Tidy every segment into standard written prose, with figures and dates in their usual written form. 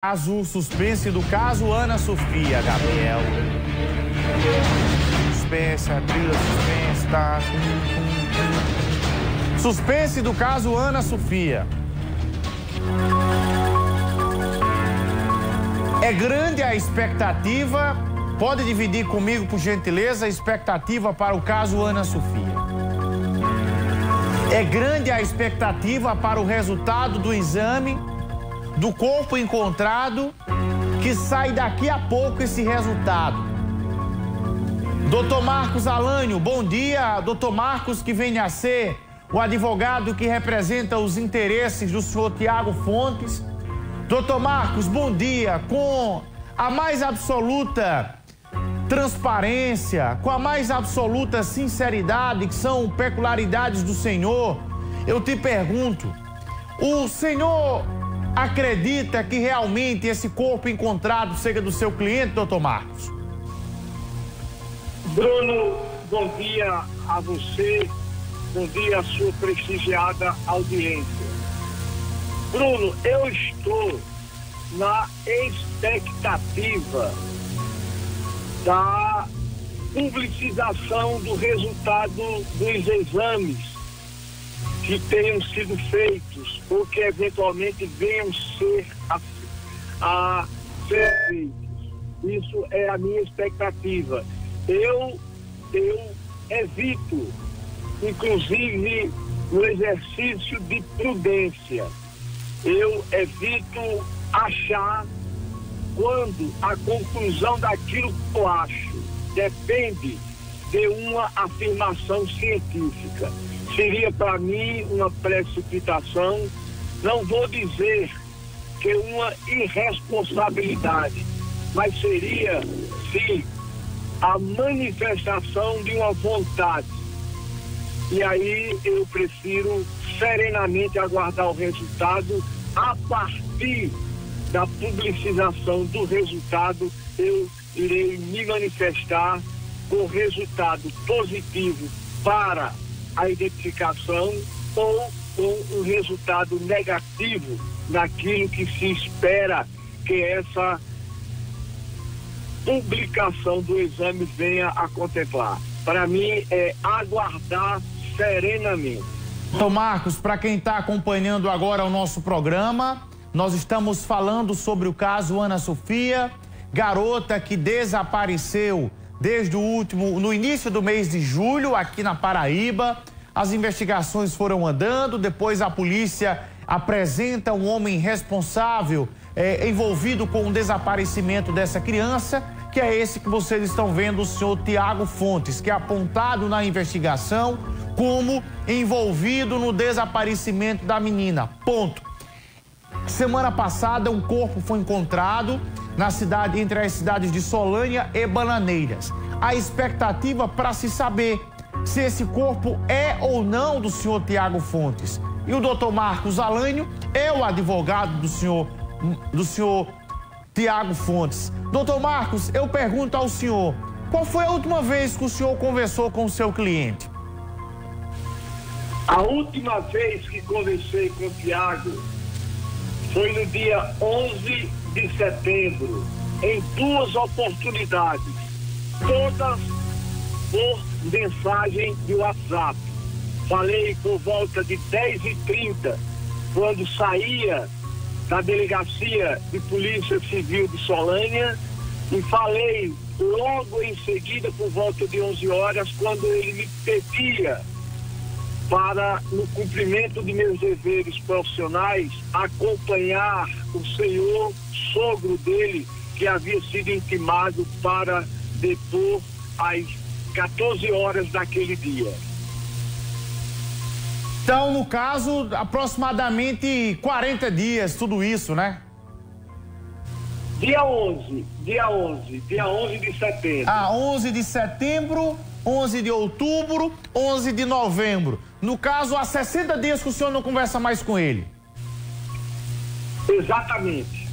Caso suspense do caso Ana Sofia, Gabriel. Suspense, a trilha suspense, tá? Suspense do caso Ana Sofia. É grande a expectativa. Pode dividir comigo, por gentileza, a expectativa para o caso Ana Sofia. É grande a expectativa para o resultado do exame do corpo encontrado, que sai daqui a pouco esse resultado. Doutor Marcos Alânio, bom dia. Doutor Marcos, que vem a ser o advogado que representa os interesses do senhor Tiago Fontes. Doutor Marcos, bom dia. Com a mais absoluta transparência, com a mais absoluta sinceridade, que são peculiaridades do senhor, eu te pergunto, o senhor acredita que realmente esse corpo encontrado seja do seu cliente, doutor Marcos? Bruno, bom dia a você, bom dia à sua prestigiada audiência. Bruno, eu estou na expectativa da publicização do resultado dos exames que tenham sido feitos ou que eventualmente venham a ser feitos. Isso é a minha expectativa. Eu evito, inclusive, o exercício de prudência. Eu evito achar quando a conclusão daquilo que eu acho depende de uma afirmação científica. Seria para mim uma precipitação, não vou dizer que uma irresponsabilidade, mas seria, sim, a manifestação de uma vontade. E aí eu prefiro serenamente aguardar o resultado. A partir da publicização do resultado, eu irei me manifestar com resultado positivo para a identificação ou com um resultado negativo naquilo que se espera que essa publicação do exame venha a contemplar. Para mim é aguardar serenamente. Doutor Marcos, para quem está acompanhando agora o nosso programa, nós estamos falando sobre o caso Ana Sofia, garota que desapareceu desde no início do mês de julho, aqui na Paraíba. As investigações foram andando, depois a polícia apresenta um homem responsável envolvido com o desaparecimento dessa criança, que é esse que vocês estão vendo, o senhor Tiago Fontes, que é apontado na investigação como envolvido no desaparecimento da menina. Ponto. Semana passada, um corpo foi encontrado na cidade, entre as cidades de Solânia e Bananeiras. A expectativa para se saber se esse corpo é ou não do senhor Tiago Fontes. E o doutor Marcos Alânio é o advogado do senhor Tiago Fontes. Doutor Marcos, eu pergunto ao senhor, qual foi a última vez que o senhor conversou com o seu cliente? A última vez que conversei com o Tiago foi no dia 11 de setembro, em 2 oportunidades, todas por mensagem de WhatsApp. Falei por volta de 10h30, quando saía da Delegacia de Polícia Civil de Solânia, e falei logo em seguida por volta de 11 horas, quando ele me pedia para, no cumprimento de meus deveres profissionais, acompanhar o senhor sogro dele, que havia sido intimado para depor às 14 horas daquele dia. Então, no caso, aproximadamente 40 dias, tudo isso, né? Dia 11 de setembro. Ah, 11 de setembro, 11 de outubro, 11 de novembro. No caso, há 60 dias que o senhor não conversa mais com ele. Exatamente.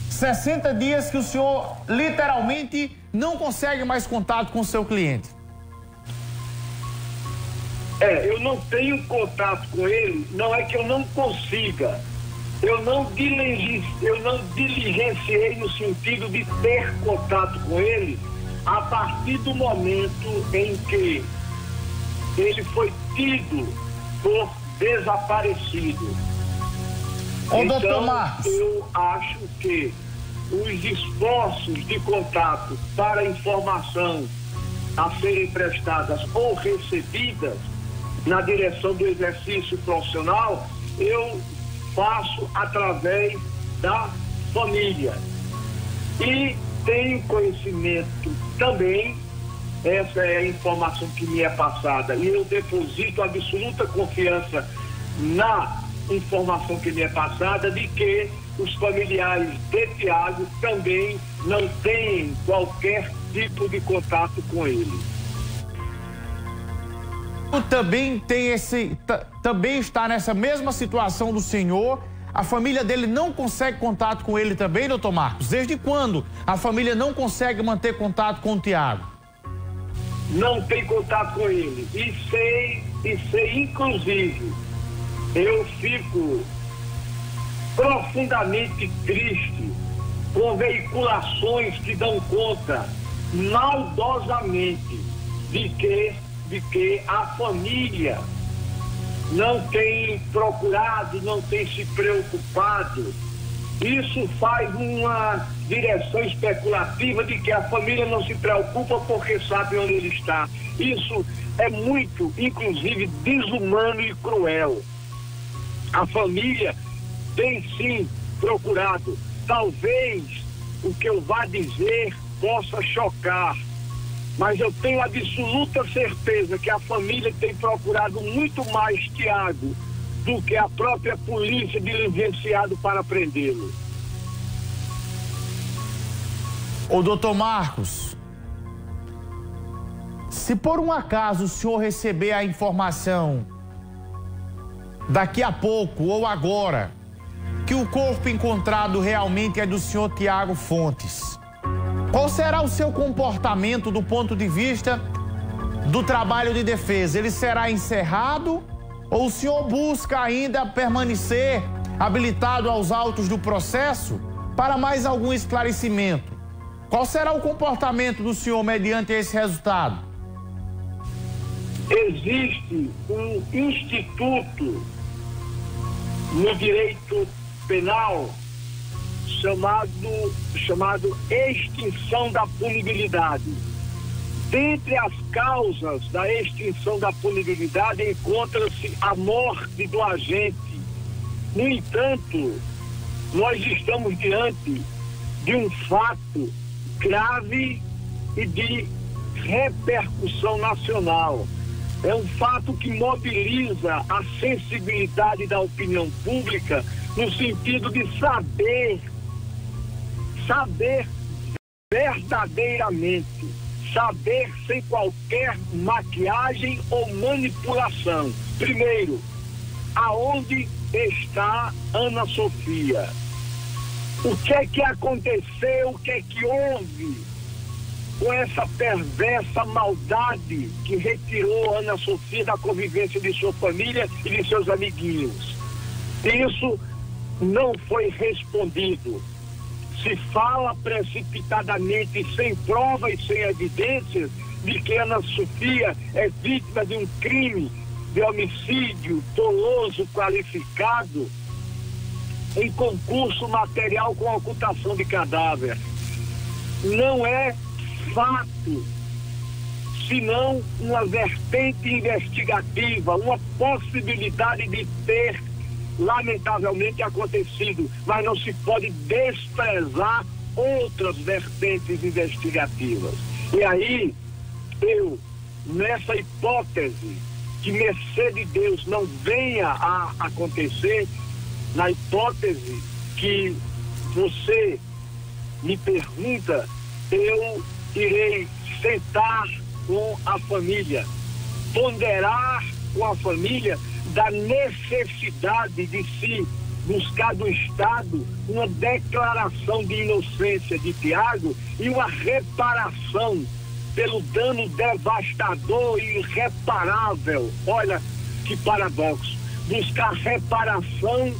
60 dias que o senhor literalmente não consegue mais contato com o seu cliente. Eu não tenho contato com ele, não é que eu não consiga. eu não diligenciei no sentido de ter contato com ele a partir do momento em que ele foi tido por desaparecido. Doutor Marcos, eu acho que os esforços de contato para informação a serem prestadas ou recebidas na direção do exercício profissional, eu faço através da família. E tenho conhecimento também, essa é a informação que me é passada, e eu deposito absoluta confiança na informação que me é passada, de que os familiares de Tiago também não têm qualquer tipo de contato com ele. Também está nessa mesma situação do senhor. A família dele não consegue contato com ele também, doutor Marcos? Desde quando a família não consegue manter contato com o Tiago? Não tem contato com ele. E sei inclusive, eu fico profundamente triste com veiculações que dão conta maldosamente de que a família não tem procurado, não tem se preocupado. Isso faz uma direção especulativa de que a família não se preocupa porque sabe onde ele está. Isso é muito, inclusive, desumano e cruel. A família tem sim procurado. Talvez o que eu vá dizer possa chocar, mas eu tenho absoluta certeza que a família tem procurado muito mais Tiago do que a própria polícia diligenciado para prendê-lo. Doutor Marcos, se por um acaso o senhor receber a informação daqui a pouco ou agora que o corpo encontrado realmente é do senhor Tiago Fontes, qual será o seu comportamento do ponto de vista do trabalho de defesa? Ele será encerrado ou o senhor busca ainda permanecer habilitado aos autos do processo para mais algum esclarecimento? Qual será o comportamento do senhor mediante esse resultado? Existe um instituto no direito penal chamado extinção da punibilidade. Dentre as causas da extinção da punibilidade encontra-se a morte do agente. No entanto, nós estamos diante de um fato grave e de repercussão nacional. É um fato que mobiliza a sensibilidade da opinião pública no sentido de saber verdadeiramente, saber sem qualquer maquiagem ou manipulação. Primeiro, aonde está Ana Sofia? O que é que aconteceu, o que é que houve com essa perversa maldade que retirou Ana Sofia da convivência de sua família e de seus amiguinhos? Isso não foi respondido. Se fala precipitadamente, sem prova e sem evidências, de que Ana Sofia é vítima de um crime de homicídio doloso qualificado em concurso material com ocultação de cadáver. Não é fato, senão uma vertente investigativa, uma possibilidade de ter lamentavelmente acontecido, mas não se pode desprezar outras vertentes investigativas. E aí, eu, nessa hipótese, que mercê de Deus não venha a acontecer, na hipótese que você me pergunta, eu irei sentar com a família, ponderar com a família da necessidade de se buscar do Estado uma declaração de inocência de Tiago e uma reparação pelo dano devastador e irreparável. Olha que paradoxo, buscar reparação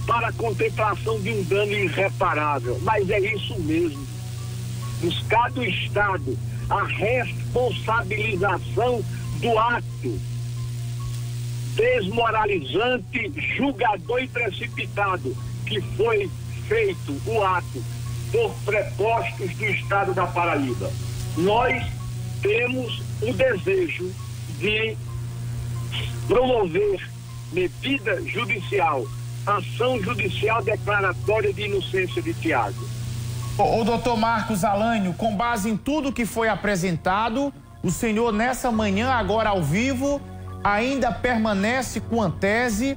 para a contemplação de um dano irreparável. Mas é isso mesmo. Buscar do Estado a responsabilização do ato desmoralizante, julgador e precipitado que foi feito o ato por prepostos do Estado da Paraíba. Nós temos o desejo de promover medida judicial, ação judicial declaratória de inocência de Tiago. O doutor Marcos Alânio, com base em tudo que foi apresentado, o senhor nessa manhã, agora ao vivo, ainda permanece com a tese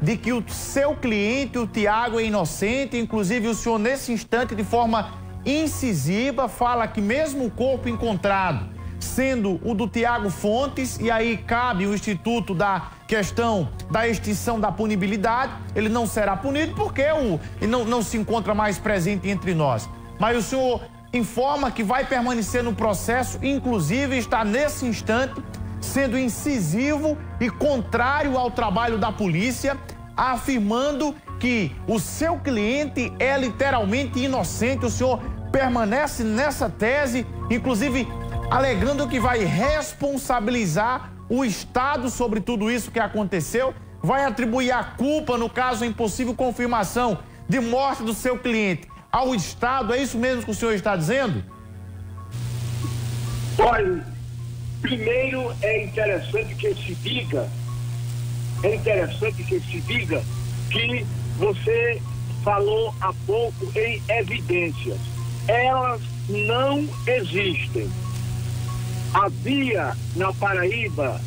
de que o seu cliente, o Tiago, é inocente. Inclusive o senhor nesse instante, de forma incisiva, fala que mesmo o corpo encontrado sendo o do Tiago Fontes, e aí cabe o instituto da questão da extinção da punibilidade, ele não será punido porque ele não se encontra mais presente entre nós. Mas o senhor informa que vai permanecer no processo, inclusive está nesse instante sendo incisivo e contrário ao trabalho da polícia, afirmando que o seu cliente é literalmente inocente. O senhor permanece nessa tese, inclusive alegando que vai responsabilizar o Estado sobre tudo isso que aconteceu, vai atribuir a culpa, no caso, a impossível confirmação de morte do seu cliente ao Estado. É isso mesmo que o senhor está dizendo? Olha, primeiro é interessante que se diga que você falou há pouco em evidências. Elas não existem. Havia na Paraíba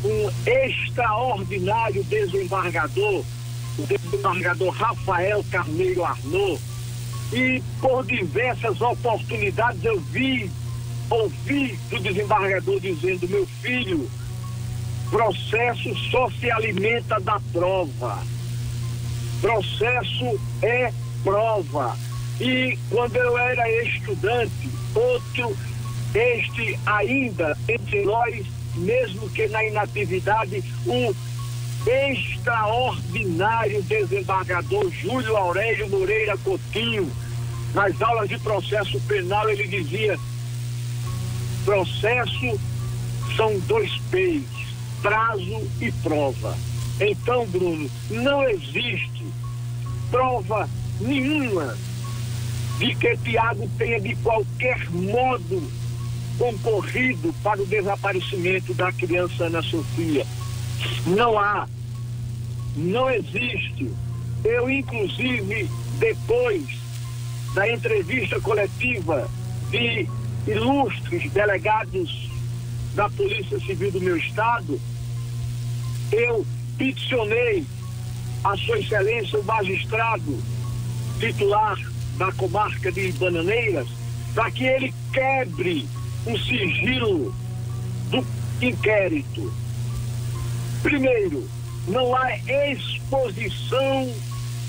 um extraordinário desembargador, o desembargador Rafael Carneiro Arnaud, e por diversas oportunidades eu ouvi do desembargador dizendo: meu filho, processo só se alimenta da prova. Processo é prova. E quando eu era estudante, este ainda entre nós, mesmo que na inatividade, o extraordinário desembargador Júlio Aurélio Moreira Coutinho, nas aulas de processo penal, ele dizia: processo são 2 P's, prazo e prova. Então, Bruno, não existe prova nenhuma de que Tiago tenha de qualquer modo concorrido para o desaparecimento da criança Ana Sofia. Não há, não existe. Eu, inclusive, depois da entrevista coletiva de ilustres delegados da Polícia Civil do meu estado, eu peticionei a Sua Excelência, o magistrado titular da comarca de Bananeiras, para que ele quebre o sigilo do inquérito. Primeiro, não há exposição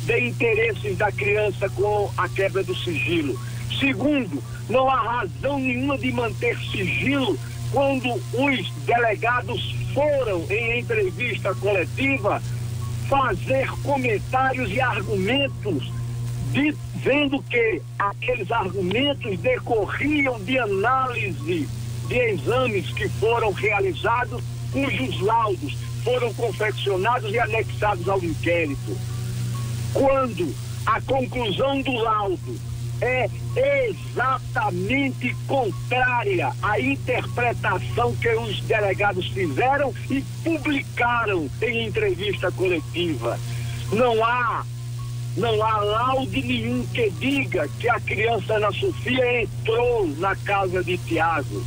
de interesses da criança com a quebra do sigilo. Segundo, não há razão nenhuma de manter sigilo quando os delegados foram, em entrevista coletiva, fazer comentários e argumentos, dizendo que aqueles argumentos decorriam de análise de exames que foram realizados, cujos laudos foram confeccionados e anexados ao inquérito. Quando a conclusão do laudo é exatamente contrária à interpretação que os delegados fizeram e publicaram em entrevista coletiva. Não há laudo nenhum que diga que a criança Ana Sofia entrou na casa de Tiago.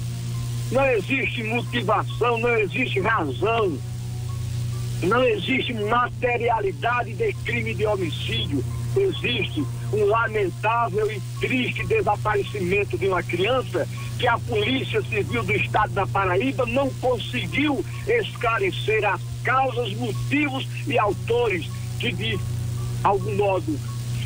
Não existe motivação, não existe razão, não existe materialidade de crime de homicídio. Existe um lamentável e triste desaparecimento de uma criança que a Polícia Civil do Estado da Paraíba não conseguiu esclarecer as causas, motivos e autores que de algum modo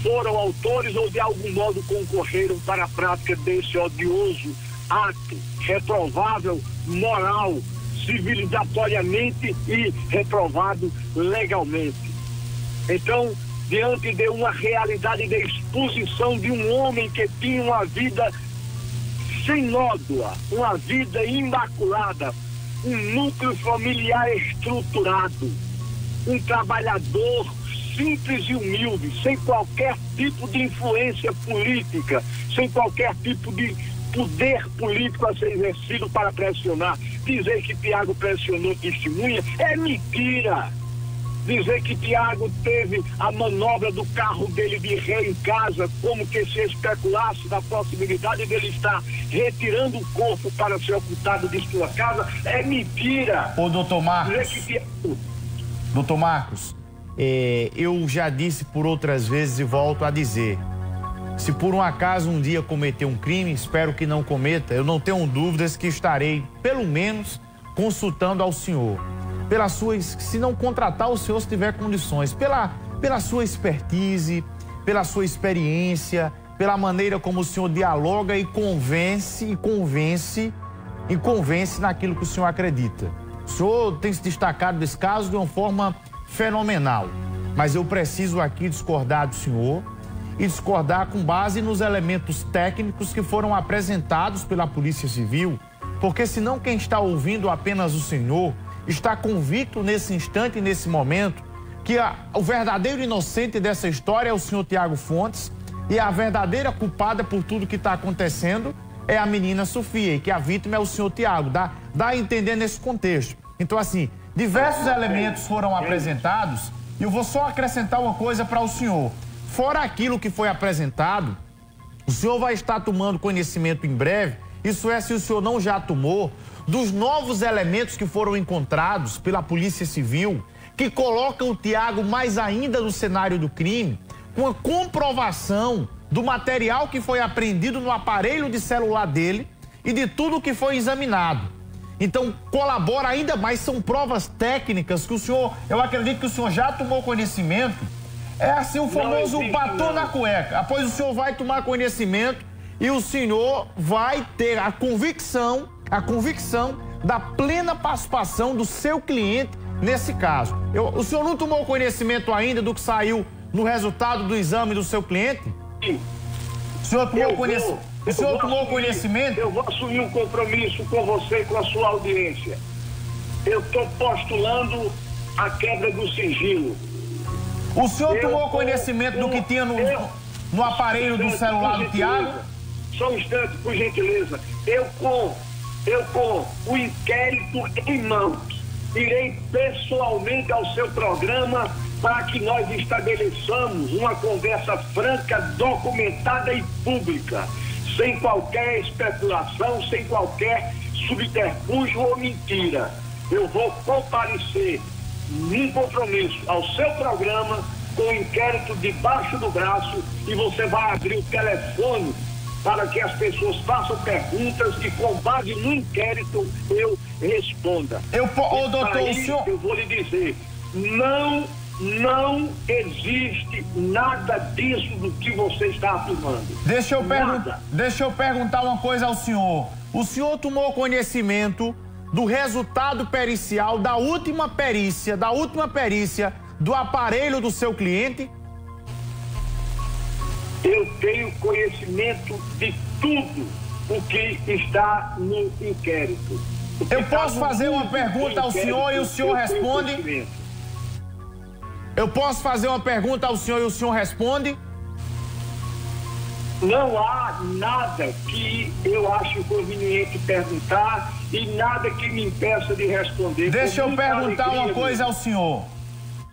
foram autores ou de algum modo concorreram para a prática desse odioso ato reprovável, moral, civilizatoriamente e reprovado legalmente. Então, diante de uma realidade de exposição de um homem que tinha uma vida sem nódoa, uma vida imaculada, um núcleo familiar estruturado, um trabalhador simples e humilde, sem qualquer tipo de influência política, sem qualquer tipo de poder político a ser exercido para pressionar. Dizer que Tiago pressionou testemunha é mentira. Dizer que Tiago teve a manobra do carro dele de ré em casa, como que se especulasse da possibilidade dele estar retirando o corpo para ser ocultado de sua casa, é mentira. Ô, doutor Marcos, Dizer que Tiago... doutor Marcos, eu já disse por outras vezes e volto a dizer, se por um acaso um dia cometer um crime, espero que não cometa, eu não tenho dúvidas que estarei, pelo menos, consultando ao senhor. Pela sua, se não contratar o senhor se tiver condições, pela sua expertise, pela sua experiência, pela maneira como o senhor dialoga e convence naquilo que o senhor acredita. O senhor tem se destacado desse caso de uma forma fenomenal, mas eu preciso aqui discordar do senhor e discordar com base nos elementos técnicos que foram apresentados pela Polícia Civil, porque senão quem está ouvindo apenas o senhor está convicto nesse instante e nesse momento que o verdadeiro inocente dessa história é o senhor Tiago Fontes e a verdadeira culpada por tudo que está acontecendo é a menina Sofia e que a vítima é o senhor Tiago. Dá a entender nesse contexto. Então, assim, diversos elementos foram apresentados e eu vou só acrescentar uma coisa para o senhor. Fora aquilo que foi apresentado, o senhor vai estar tomando conhecimento em breve, isso é, se o senhor não já tomou, dos novos elementos que foram encontrados pela Polícia Civil, que colocam o Tiago mais ainda no cenário do crime, com a comprovação do material que foi apreendido no aparelho de celular dele e de tudo que foi examinado. Então, colabora ainda mais, são provas técnicas que o senhor, eu acredito que o senhor já tomou conhecimento, é assim o famoso batom na cueca. Após o senhor vai tomar conhecimento e o senhor vai ter a convicção da plena participação do seu cliente nesse caso. O senhor não tomou conhecimento ainda do que saiu no resultado do exame do seu cliente? Sim. O senhor tomou conhecimento? Eu vou assumir um compromisso com você e com a sua audiência. Eu estou postulando a quebra do sigilo. O senhor tomou conhecimento do que tinha no aparelho do celular do Tiago? Só um instante, por gentileza. Eu com o inquérito em mãos, irei pessoalmente ao seu programa para que nós estabeleçamos uma conversa franca, documentada e pública, sem qualquer especulação, sem qualquer subterfúgio ou mentira. Eu vou comparecer num compromisso ao seu programa com o inquérito debaixo do braço e você vai abrir o telefone para que as pessoas façam perguntas e com base no inquérito eu responda. Doutor, o senhor... Eu vou lhe dizer, não existe nada disso do que você está afirmando. Deixa eu perguntar uma coisa ao senhor. O senhor tomou conhecimento do resultado pericial da última perícia do aparelho do seu cliente? Eu tenho conhecimento de tudo o que está no inquérito. Eu posso fazer uma pergunta ao senhor e o senhor responde? Eu posso fazer uma pergunta ao senhor e o senhor responde? Não há nada que eu acho conveniente perguntar e nada que me impeça de responder. Deixa eu perguntar uma coisa ao senhor.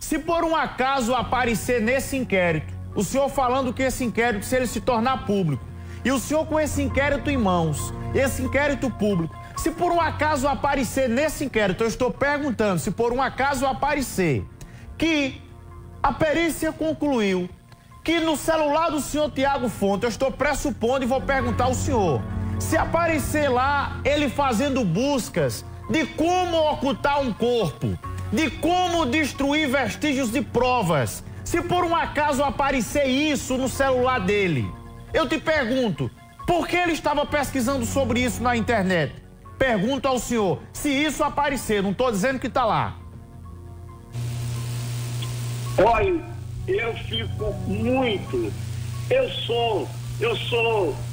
Se por um acaso aparecer nesse inquérito, o senhor falando que esse inquérito, se ele se tornar público, e o senhor com esse inquérito em mãos, esse inquérito público, se por um acaso aparecer nesse inquérito, eu estou perguntando, se por um acaso aparecer que a perícia concluiu que no celular do senhor Tiago Fontes, eu estou pressupondo e vou perguntar ao senhor, se aparecer lá ele fazendo buscas de como ocultar um corpo, de como destruir vestígios de provas, se por um acaso aparecer isso no celular dele, eu te pergunto, por que ele estava pesquisando sobre isso na internet? Pergunto ao senhor, se isso aparecer, não estou dizendo que está lá. Olha, eu fico muito. Eu sou,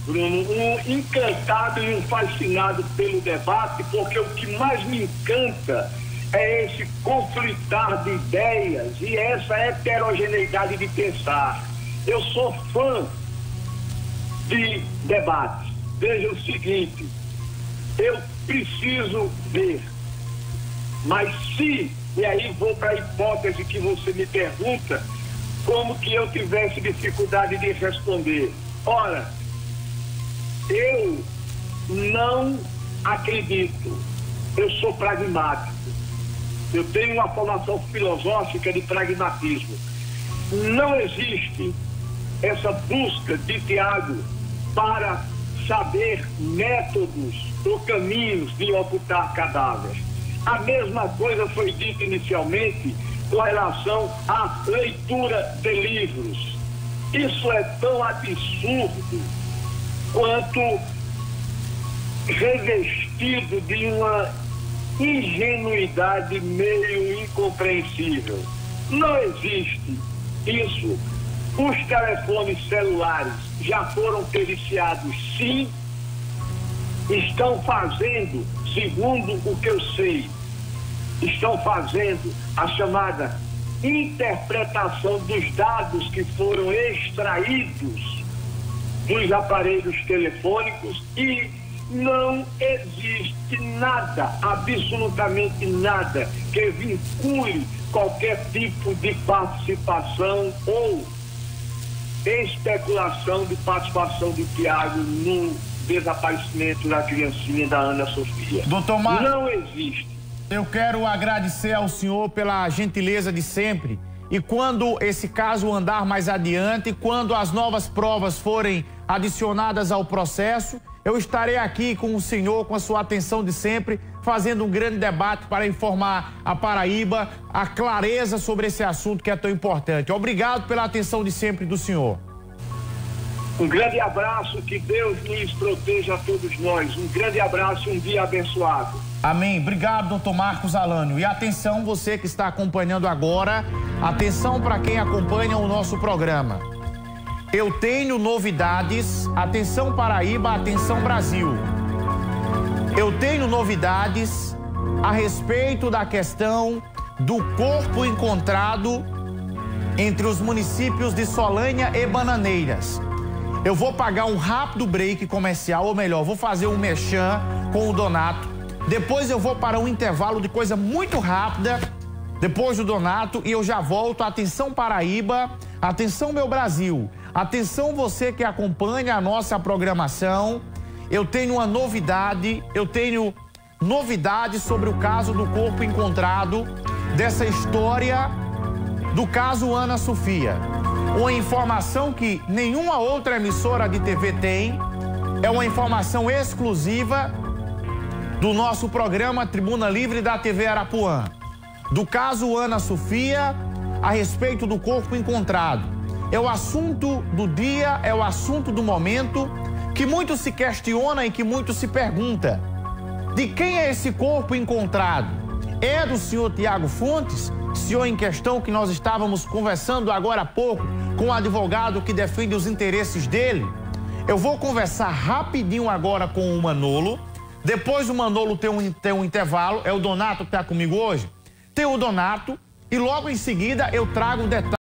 Bruno, um encantado e um fascinado pelo debate, porque o que mais me encanta é esse conflitar de ideias e essa heterogeneidade de pensar. Eu sou fã de debate. Veja o seguinte, eu preciso ver, mas se, e aí vou para a hipótese que você me pergunta, como que eu tivesse dificuldade de responder. Ora, eu não acredito, eu sou pragmático, eu tenho uma formação filosófica de pragmatismo. Não existe essa busca de Tiago para saber métodos ou caminhos de ocultar cadáveres. A mesma coisa foi dita inicialmente com relação à leitura de livros. Isso é tão absurdo quanto revestido de uma ingenuidade meio incompreensível. Não existe isso. Os telefones celulares já foram periciados, sim. Estão fazendo, segundo o que eu sei, estão fazendo a chamada interpretação dos dados que foram extraídos dos aparelhos telefônicos e não existe nada, absolutamente nada, que vincule qualquer tipo de participação ou especulação de participação do Tiago no desaparecimento da criancinha da Ana Sofia. Doutor Marcos, não existe. Eu quero agradecer ao senhor pela gentileza de sempre. E quando esse caso andar mais adiante, quando as novas provas forem adicionadas ao processo, eu estarei aqui com o senhor, com a sua atenção de sempre, fazendo um grande debate para informar a Paraíba, a clareza sobre esse assunto que é tão importante. Obrigado pela atenção de sempre do senhor. Um grande abraço, que Deus nos proteja a todos nós. Um grande abraço e um dia abençoado. Amém. Obrigado, doutor Marcos Alânio. E atenção, você que está acompanhando agora, atenção para quem acompanha o nosso programa. Eu tenho novidades, atenção Paraíba, atenção Brasil. Eu tenho novidades a respeito da questão do corpo encontrado entre os municípios de Solânia e Bananeiras. Eu vou pagar um rápido break comercial, ou melhor, vou fazer um merchan com o Donato. Depois eu vou para um intervalo de coisa muito rápida, depois do Donato, e eu já volto. Atenção Paraíba, atenção meu Brasil, atenção você que acompanha a nossa programação. Eu tenho uma novidade, sobre o caso do corpo encontrado, dessa história do caso Ana Sofia. Uma informação que nenhuma outra emissora de TV tem, é uma informação exclusiva do nosso programa Tribuna Livre da TV Arapuã. Do caso Ana Sofia, a respeito do corpo encontrado. É o assunto do dia, é o assunto do momento, que muito se questiona e que muito se pergunta. De quem é esse corpo encontrado? É do senhor Tiago Fontes, senhor em questão que nós estávamos conversando agora há pouco com o advogado que defende os interesses dele? Eu vou conversar rapidinho agora com o Manolo. Depois o Manolo tem um intervalo. É o Donato que está comigo hoje? Tem o Donato e logo em seguida eu trago o detalhe.